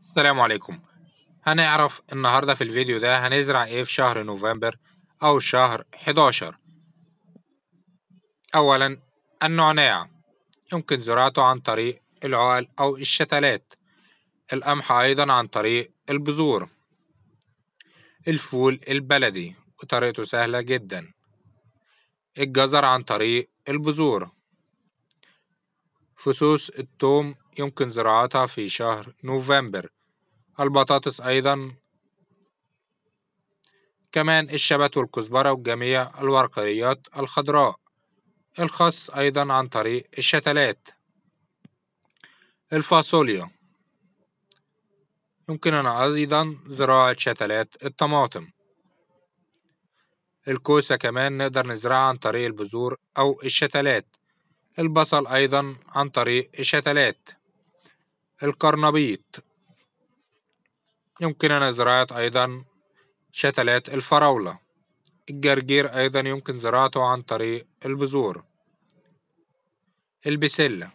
السلام عليكم. هنعرف النهاردة في الفيديو ده هنزرع ايه في شهر نوفمبر او شهر 11. اولا، النعناع يمكن زراعته عن طريق العقل او الشتلات. القمح ايضا عن طريق البذور. الفول البلدي وطريقته سهلة جدا. الجزر عن طريق البذور. فصوص الثوم يمكن زراعتها في شهر نوفمبر. البطاطس ايضا، كمان الشبت والكزبرة وجميع الورقيات الخضراء. الخس أيضا عن طريق الشتلات. الفاصوليا يمكننا أيضا زراعة شتلات الطماطم. الكوسة كمان نقدر نزرعها عن طريق البذور أو الشتلات. البصل أيضا عن طريق الشتلات. القرنبيط يمكننا زراعة أيضا شتلات الفراولة. الجرجير أيضا يمكن زراعته عن طريق البذور. البسلة